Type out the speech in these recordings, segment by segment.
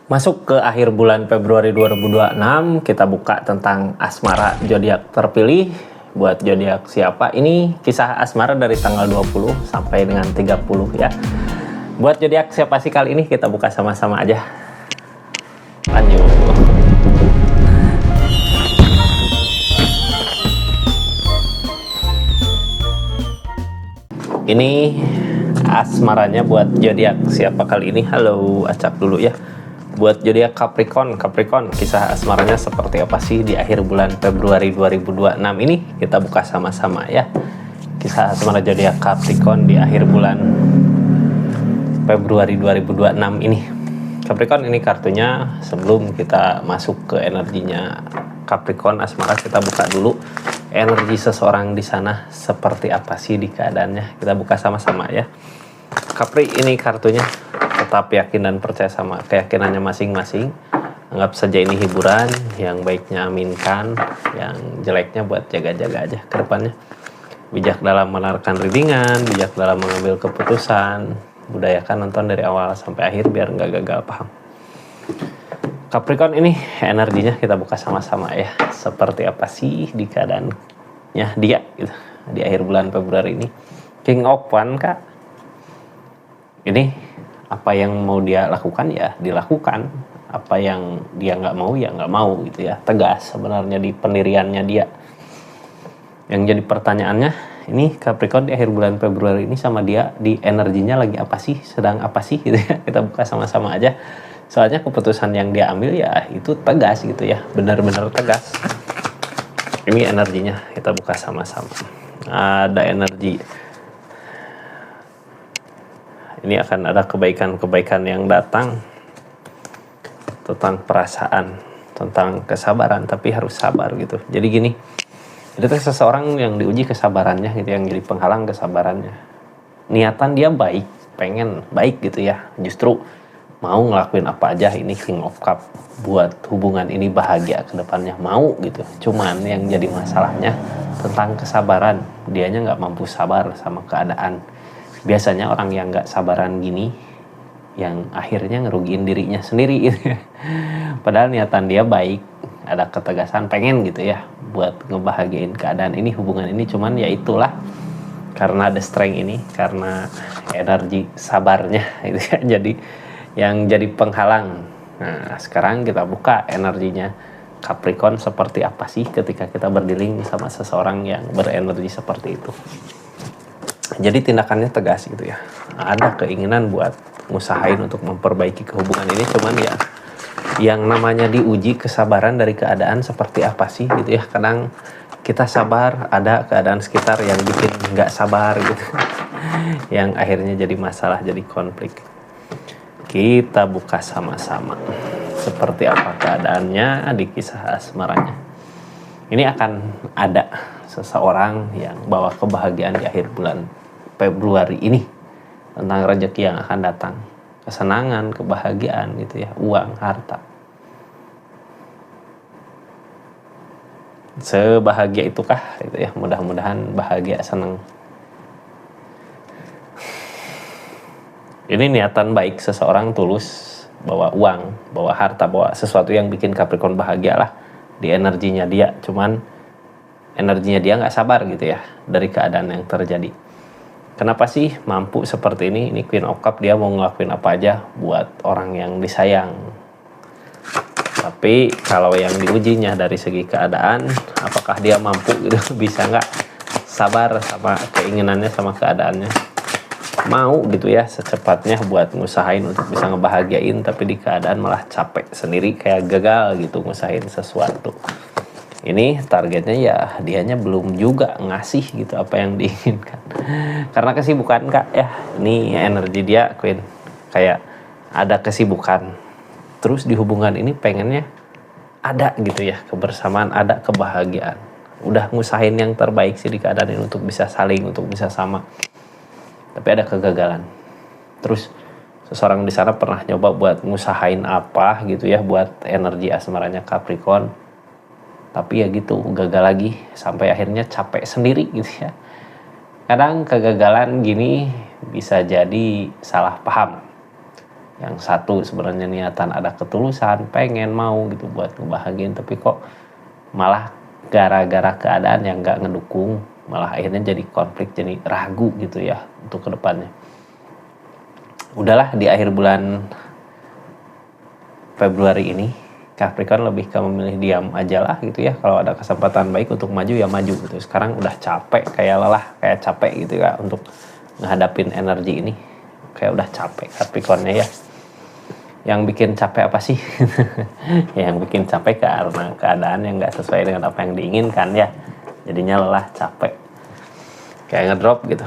Masuk ke akhir bulan Februari 2026, kita buka tentang asmara zodiak terpilih. Buat zodiak siapa? Ini kisah asmara dari tanggal 20 sampai dengan 30 ya. Buat zodiak siapa sih kali ini? Kita buka sama-sama aja. Lanjut. Ini asmaranya buat zodiak siapa kali ini? Halo, acak dulu ya. Buat zodiak Capricorn, kisah asmaranya seperti apa sih di akhir bulan Februari 2026 ini? Kita buka sama-sama ya. Kisah asmara zodiak Capricorn di akhir bulan Februari 2026 ini. Capricorn ini kartunya. Sebelum kita masuk ke energinya Capricorn asmara, kita buka dulu energi seseorang di sana seperti apa sih di keadaannya. Kita buka sama-sama ya. Capri ini kartunya. Tetap yakin dan percaya sama keyakinannya masing-masing. Anggap saja ini hiburan. Yang baiknya aminkan, yang jeleknya buat jaga-jaga aja ke depannya. Bijak dalam menawarkan readingan, bijak dalam mengambil keputusan. Budayakan nonton dari awal sampai akhir biar nggak gagal paham. Capricorn ini energinya kita buka sama-sama ya. Seperti apa sih di keadaannya dia gitu, di akhir bulan Februari ini. King of Wands kak. Ini apa yang mau dia lakukan ya dilakukan, apa yang dia nggak mau ya nggak mau gitu ya. Tegas sebenarnya di pendiriannya dia. Yang jadi pertanyaannya, ini Capricorn di akhir bulan Februari ini sama dia di energinya lagi apa sih, sedang apa sih gitu ya. Kita buka sama-sama aja. Soalnya keputusan yang dia ambil ya itu tegas gitu ya, benar-benar tegas. Ini energinya kita buka sama-sama. Ada energi. Ini akan ada kebaikan-kebaikan yang datang tentang perasaan, tentang kesabaran, tapi harus sabar gitu. Jadi gini, itu seseorang yang diuji kesabarannya gitu, yang jadi penghalang kesabarannya. Niatan dia baik, pengen baik gitu ya, justru mau ngelakuin apa aja. Ini King of Cup buat hubungan ini bahagia ke depannya, mau gitu. Cuman yang jadi masalahnya tentang kesabaran, dianya nggak mampu sabar sama keadaan. Biasanya orang yang nggak sabaran gini yang akhirnya ngerugiin dirinya sendiri gitu ya. Padahal niatan dia baik, ada ketegasan pengen gitu ya buat ngebahagiain keadaan ini, hubungan ini. Cuman ya itulah, karena ada strength ini, karena energi sabarnya gitu ya, jadi yang jadi penghalang. Nah sekarang kita buka energinya Capricorn seperti apa sih ketika kita berdealing sama seseorang yang berenergi seperti itu. Jadi tindakannya tegas gitu ya. Ada keinginan buat ngusahain untuk memperbaiki kehubungan ini. Cuman ya yang namanya diuji kesabaran dari keadaan seperti apa sih gitu ya. Kadang kita sabar, ada keadaan sekitar yang bikin nggak sabar gitu. Yang akhirnya jadi masalah, jadi konflik. Kita buka sama-sama. Seperti apa keadaannya di kisah asmaranya. Ini akan ada seseorang yang bawa kebahagiaan di akhir bulan Februari ini, tentang rezeki yang akan datang, kesenangan, kebahagiaan gitu ya, uang, harta. Sebahagia itukah gitu ya, mudah-mudahan bahagia, senang. Ini niatan baik seseorang, tulus, bawa uang, bawa harta, bawa sesuatu yang bikin Capricorn bahagia lah di energinya dia. Cuman energinya dia nggak sabar gitu ya dari keadaan yang terjadi. Kenapa sih mampu seperti ini? Ini Queen of Cup, dia mau ngelakuin apa aja buat orang yang disayang. Tapi kalau yang diujinya dari segi keadaan, apakah dia mampu gitu, bisa nggak sabar sama keinginannya, sama keadaannya. Mau gitu ya secepatnya buat ngusahain untuk bisa ngebahagiain, tapi di keadaan malah capek sendiri, kayak gagal gitu ngusahain sesuatu. Ini targetnya ya dianya belum juga ngasih gitu apa yang diinginkan. Karena kesibukan kak ya. Ini energi dia Queen. Kayak ada kesibukan. Terus di hubungan ini pengennya ada gitu ya kebersamaan, ada kebahagiaan. Udah ngusahain yang terbaik sih di keadaan ini untuk bisa saling, untuk bisa sama. Tapi ada kegagalan. Terus seseorang di sana pernah nyoba buat ngusahain apa gitu ya buat energi asmaranya Capricorn. Tapi ya gitu, gagal lagi sampai akhirnya capek sendiri gitu ya. Kadang kegagalan gini bisa jadi salah paham. Yang satu sebenarnya niatan ada ketulusan, pengen mau gitu buat ngebahagiain, tapi kok malah gara-gara keadaan yang nggak ngedukung, malah akhirnya jadi konflik, jadi ragu gitu ya untuk kedepannya. Udahlah, di akhir bulan Februari ini Capricorn lebih ke memilih diam aja lah gitu ya. Kalau ada kesempatan baik untuk maju ya maju gitu. Sekarang udah capek, kayak lelah, kayak capek gitu ya untuk menghadapin energi ini. Kayak udah capek Capricornnya ya. Yang bikin capek apa sih? Yang bikin capek karena keadaan yang gak sesuai dengan apa yang diinginkan ya. Jadinya lelah, capek. Kayak ngedrop gitu.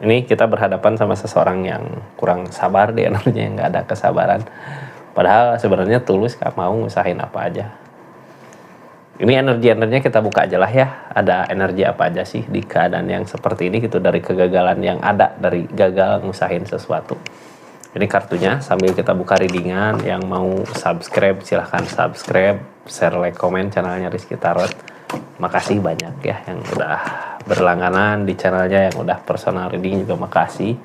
Ini kita berhadapan sama seseorang yang kurang sabar, di energinya yang gak ada kesabaran. Padahal sebenarnya tulus gak mau ngusahain apa aja. Ini energinya kita buka aja lah ya. Ada energi apa aja sih di keadaan yang seperti ini gitu, dari kegagalan yang ada, dari gagal ngusahain sesuatu. Ini kartunya sambil kita buka readingan. Yang mau subscribe silahkan subscribe, share, like, komen channelnya Rizky Tarot. Makasih banyak ya yang udah berlangganan di channelnya, yang udah personal reading juga makasih.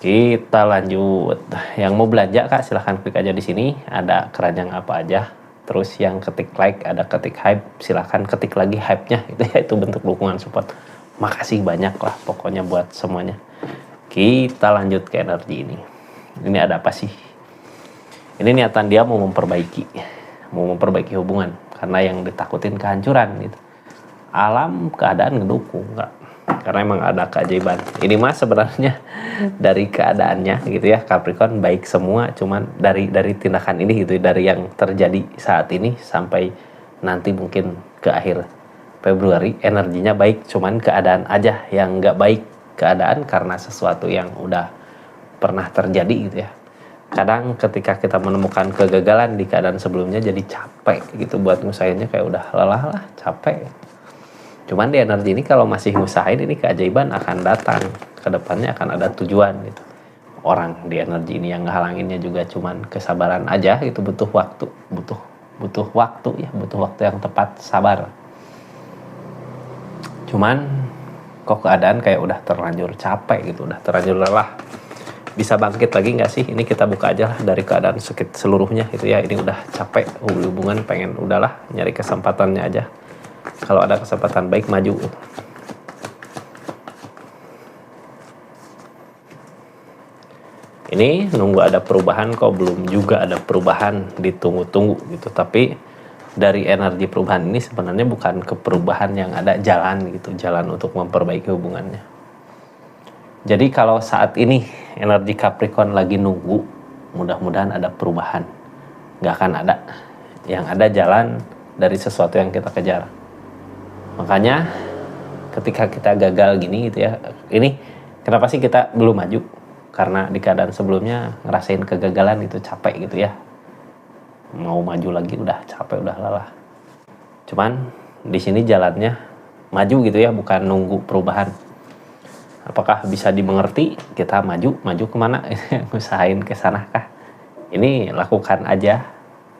Kita lanjut. Yang mau belanja Kak silahkan klik aja di sini. Ada keranjang apa aja. Terus yang ketik like, ada ketik hype, silahkan ketik lagi hype-nya. Itu bentuk dukungan support. Makasih banyak lah pokoknya buat semuanya. Kita lanjut ke energi ini. Ini ada apa sih? Ini niatan dia mau memperbaiki hubungan, karena yang ditakutin kehancuran gitu. Alam keadaan ngedukung nggak? Karena emang ada keajaiban. Ini mah sebenarnya dari keadaannya gitu ya, Capricorn baik semua, cuman dari tindakan ini gitu, dari yang terjadi saat ini sampai nanti mungkin ke akhir Februari energinya baik, cuman keadaan aja yang nggak baik. Keadaan karena sesuatu yang udah pernah terjadi gitu ya. Kadang ketika kita menemukan kegagalan di keadaan sebelumnya jadi capek gitu buat ngusahainnya, kayak udah lelah lah, capek. Cuman di energi ini kalau masih ngusahain, ini keajaiban akan datang. Kedepannya akan ada tujuan gitu. Orang di energi ini yang ngehalanginnya juga cuman kesabaran aja gitu, butuh waktu yang tepat, sabar. Cuman kok keadaan kayak udah terlanjur capek gitu, udah terlanjur lelah. Bisa bangkit lagi nggak sih? Ini kita buka aja lah dari keadaan sakit seluruhnya gitu ya. Ini udah capek hubungan, pengen udahlah nyari kesempatannya aja. Kalau ada kesempatan baik maju. Ini nunggu ada perubahan, kok belum juga ada perubahan, ditunggu-tunggu gitu. Tapi dari energi perubahan ini sebenarnya bukan ke perubahan yang ada, jalan gitu, jalan untuk memperbaiki hubungannya. Jadi kalau saat ini energi Capricorn lagi nunggu, mudah-mudahan ada perubahan. Nggak akan ada. Yang ada jalan dari sesuatu yang kita kejar. Makanya ketika kita gagal gini gitu ya, ini kenapa sih kita belum maju? Karena di keadaan sebelumnya ngerasain kegagalan itu capek gitu ya. Mau maju lagi udah capek, udah lelah. Cuman di sini jalannya maju gitu ya, bukan nunggu perubahan. Apakah bisa dimengerti? Kita maju kemana? Usahain ke sana kah? Ini lakukan aja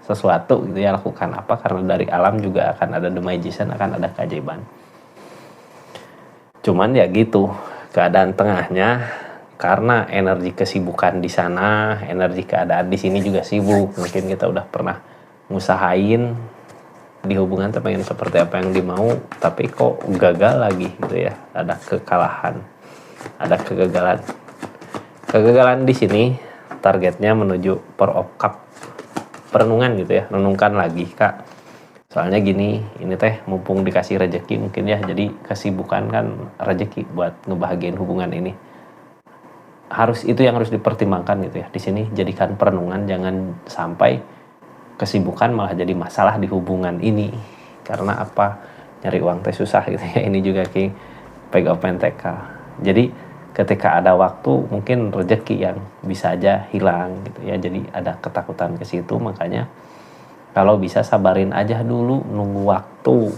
sesuatu gitu ya, lakukan apa, karena dari alam juga akan ada the magician, akan ada keajaiban. Cuman ya gitu, keadaan tengahnya karena energi kesibukan di sana, energi keadaan di sini juga sibuk. Mungkin kita udah pernah ngusahain di hubungan tuh pengen seperti apa yang dimau, tapi kok gagal lagi gitu ya. Ada kekalahan, ada kegagalan. Kegagalan di sini targetnya menuju Four of Cup, perenungan gitu ya, renungkan lagi Kak. Soalnya gini, ini teh mumpung dikasih rezeki mungkin ya, jadi kesibukan kan rezeki buat ngebahagiain hubungan ini. Itu yang harus dipertimbangkan gitu ya. Di sini jadikan perenungan, jangan sampai kesibukan malah jadi masalah di hubungan ini. Karena apa? Nyari uang teh susah gitu ya. Ini juga King Page of Pentacle. Jadi ketika ada waktu mungkin rezeki yang bisa aja hilang gitu ya. Jadi ada ketakutan ke situ, makanya kalau bisa sabarin aja dulu, nunggu waktu.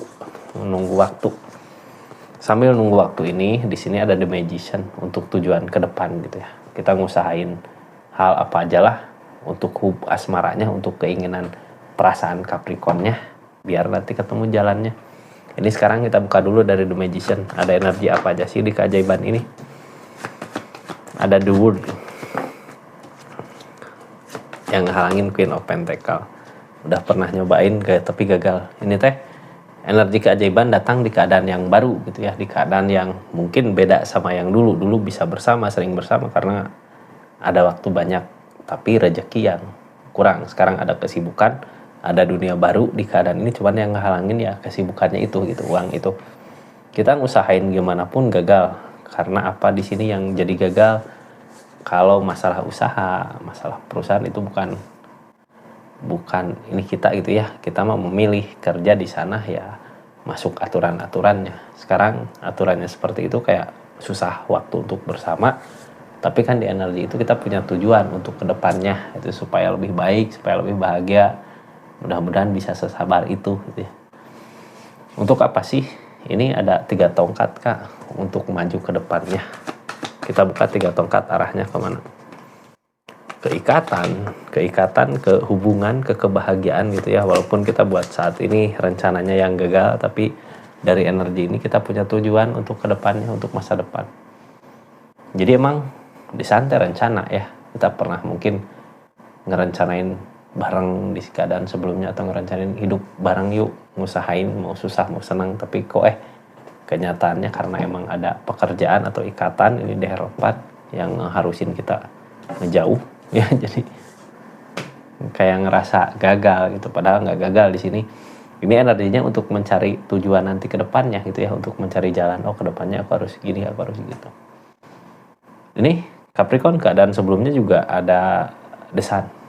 Sambil nunggu waktu ini, di sini ada The Magician untuk tujuan ke depan gitu ya. Kita ngusahain hal apa aja lah untuk asmaranya, untuk keinginan perasaan Capricornnya, biar nanti ketemu jalannya. Ini sekarang kita buka dulu dari The Magician. Ada energi apa aja sih di keajaiban ini? Ada The World. yang ngehalangin Queen of Pentacle. Udah pernah nyobain tapi gagal. Ini teh energi keajaiban datang di keadaan yang baru gitu ya, di keadaan yang mungkin beda sama yang dulu. Dulu bisa bersama, sering bersama karena ada waktu banyak, tapi rezeki yang kurang. Sekarang ada kesibukan, ada dunia baru di keadaan ini, cuman yang ngehalangin ya kesibukannya itu gitu, uang itu. Kita ngusahain gimana pun gagal. Karena apa di sini yang jadi gagal? Kalau masalah usaha, masalah perusahaan itu bukan ini kita gitu ya. Kita mau memilih kerja di sana ya masuk aturan-aturannya. Sekarang aturannya seperti itu kayak susah waktu untuk bersama. Tapi kan di energi itu kita punya tujuan untuk kedepannya itu supaya lebih baik, supaya lebih bahagia. Mudah-mudahan bisa sesabar itu gitu ya. Untuk apa sih? Ini ada 3 tongkat Kak untuk maju ke depannya. Kita buka 3 tongkat arahnya kemana? Keikatan, ke hubungan, ke kebahagiaan gitu ya. Walaupun kita buat saat ini rencananya yang gagal, tapi dari energi ini kita punya tujuan untuk kedepannya, untuk masa depan. Jadi emang disantai rencana ya. Kita pernah mungkin ngerencanain bareng di keadaan sebelumnya atau ngerencanain hidup bareng yuk, ngusahain mau susah mau senang, tapi kok kenyataannya karena emang ada pekerjaan atau ikatan ini di Eropa yang harusin kita ngejauh ya, jadi kayak ngerasa gagal gitu, padahal nggak gagal di sini. Ini energinya untuk mencari tujuan nanti ke depannya gitu ya, untuk mencari jalan, oh ke depannya aku harus gini, aku harus gitu. Ini Capricorn keadaan sebelumnya juga ada desan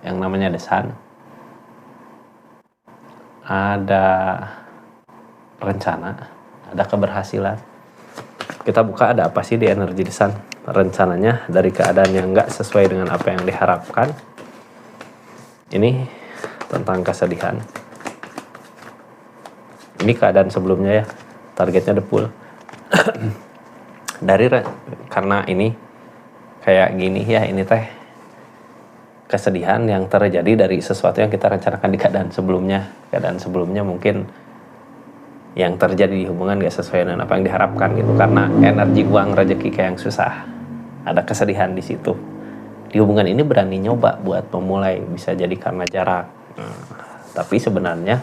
yang namanya desan, ada rencana, ada keberhasilan. Kita buka ada apa sih di energi desan. Rencananya dari keadaan yang nggak sesuai dengan apa yang diharapkan. Ini tentang kesedihan. Ini keadaan sebelumnya ya, targetnya depul. Karena ini kayak gini ya, ini teh kesedihan yang terjadi dari sesuatu yang kita rencanakan di keadaan sebelumnya. Keadaan sebelumnya mungkin yang terjadi di hubungan gak sesuai dengan apa yang diharapkan gitu, karena energi uang rezeki kayak yang susah, ada kesedihan di situ. Di hubungan ini berani nyoba buat memulai, bisa jadi karena jarak. Tapi sebenarnya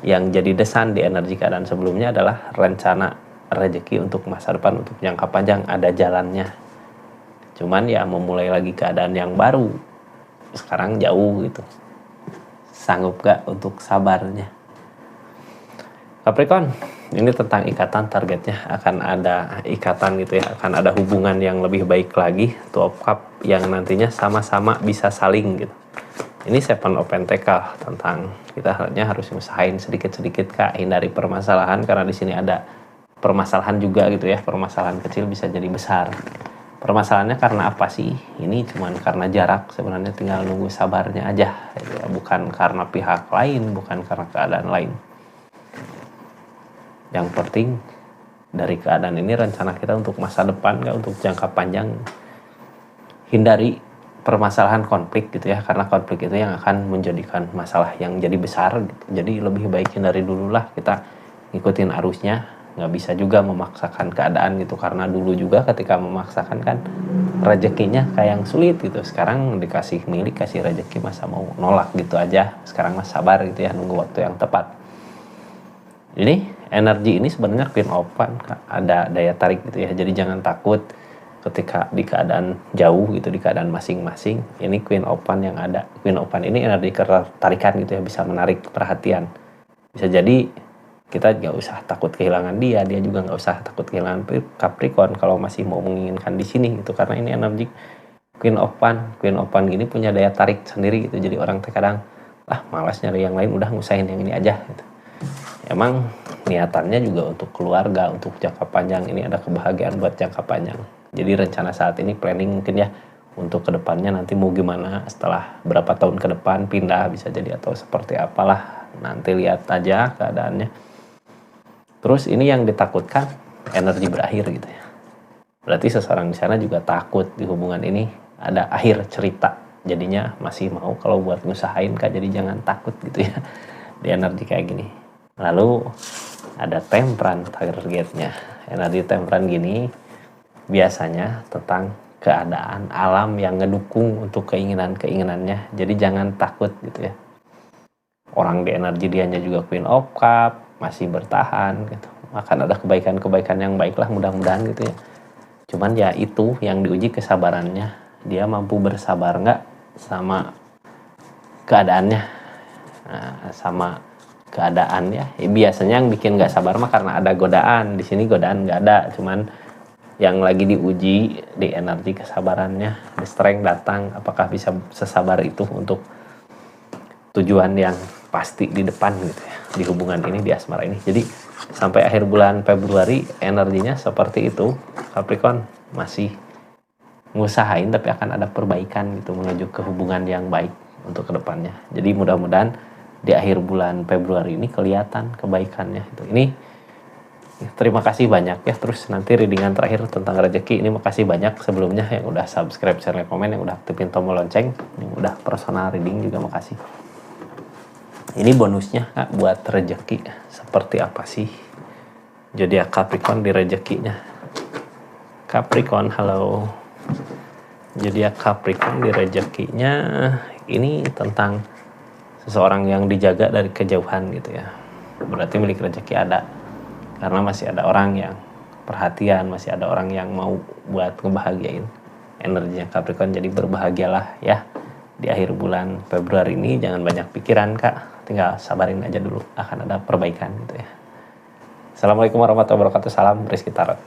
yang jadi desan di energi keadaan sebelumnya adalah rencana rezeki untuk masa depan, untuk jangka panjang, ada jalannya. Cuman ya memulai lagi keadaan yang baru sekarang jauh gitu, sanggup gak untuk sabarnya? Capricorn, ini tentang ikatan, targetnya akan ada ikatan gitu ya, akan ada hubungan yang lebih baik lagi, 2 of Cup yang nantinya sama-sama bisa saling gitu. Ini 7 of Pentacle, tentang kita hanya harus usahain sedikit-sedikit Kak, hindari permasalahan, karena di sini ada permasalahan juga gitu ya, permasalahan kecil bisa jadi besar. Permasalahannya karena apa sih? Ini cuman karena jarak, sebenarnya tinggal nunggu sabarnya aja gitu ya. Bukan karena pihak lain, bukan karena keadaan lain. Yang penting dari keadaan ini rencana kita untuk masa depan, gak untuk jangka panjang. Hindari permasalahan konflik gitu ya, karena konflik itu yang akan menjadikan masalah yang jadi besar gitu. Jadi lebih baik hindari dulu lah, kita ngikutin arusnya. Nggak bisa juga memaksakan keadaan gitu, karena dulu juga ketika memaksakan kan rezekinya kayak yang sulit gitu. Sekarang dikasih milik, kasih rezeki, masa mau nolak gitu aja. Sekarang mas sabar gitu ya, nunggu waktu yang tepat. Ini energi ini sebenarnya Queen of Wands, ada daya tarik gitu ya, jadi jangan takut ketika di keadaan jauh gitu, di keadaan masing-masing. Ini Queen of Wands yang ada. Queen of Wands ini energi ketarikan gitu ya, bisa menarik perhatian. Bisa jadi kita nggak usah takut kehilangan dia juga nggak usah takut kehilangan Capricorn kalau masih mau menginginkan di sini gitu, karena ini energi Queen of Wands. Queen of Wands ini punya daya tarik sendiri gitu, jadi orang terkadang malas nyari yang lain, udah ngusahin yang ini aja gitu. Emang niatannya juga untuk keluarga, untuk jangka panjang, ini ada kebahagiaan buat jangka panjang. Jadi rencana saat ini planning mungkin ya untuk kedepannya nanti mau gimana setelah berapa tahun ke depan, pindah bisa jadi atau seperti apalah, nanti lihat aja keadaannya. Terus ini yang ditakutkan energi berakhir gitu ya. Berarti seseorang di sana juga takut di hubungan ini ada akhir cerita. Jadinya masih mau kalau buat ngusahain Kak, jadi jangan takut gitu ya di energi kayak gini. Lalu ada Temperance targetnya. Energi Temperance gini biasanya tentang keadaan alam yang ngedukung untuk keinginannya. Jadi jangan takut gitu ya. Orang di energi dianya juga Queen of Cup, masih bertahan gitu. Akan ada kebaikan-kebaikan yang baiklah mudah-mudahan gitu ya. Cuman ya itu yang diuji kesabarannya. Dia mampu bersabar nggak sama keadaannya, sama keadaannya. Biasanya yang bikin nggak sabar mah karena ada godaan. Di sini godaan nggak ada, cuman yang lagi diuji di energi kesabarannya, di strength datang, apakah bisa sesabar itu untuk tujuan yang pasti di depan gitu ya, di hubungan ini, di asmara ini. Jadi sampai akhir bulan Februari energinya seperti itu. Capricorn masih ngusahain tapi akan ada perbaikan gitu, menuju ke hubungan yang baik untuk kedepannya. Jadi mudah-mudahan di akhir bulan Februari ini kelihatan kebaikannya itu. Ini terima kasih banyak ya. Terus nanti readingan terakhir tentang rezeki ini makasih banyak sebelumnya yang udah subscribe, share, komen, yang udah aktifin tombol lonceng, yang udah personal reading juga makasih. Ini bonusnya Kak, buat rezeki. Seperti apa sih zodiak Capricorn di rezekinya? Capricorn, halo. Zodiak Capricorn di rezekinya ini tentang seseorang yang dijaga dari kejauhan gitu ya. Berarti milik rezeki ada. Karena masih ada orang yang perhatian, masih ada orang yang mau buat ngebahagiain energinya Capricorn. Jadi berbahagialah ya di akhir bulan Februari ini. Jangan banyak pikiran Kak, tinggal sabarin aja dulu, akan ada perbaikan gitu ya. Assalamualaikum warahmatullahi wabarakatuh. Salam Rizky Tarot.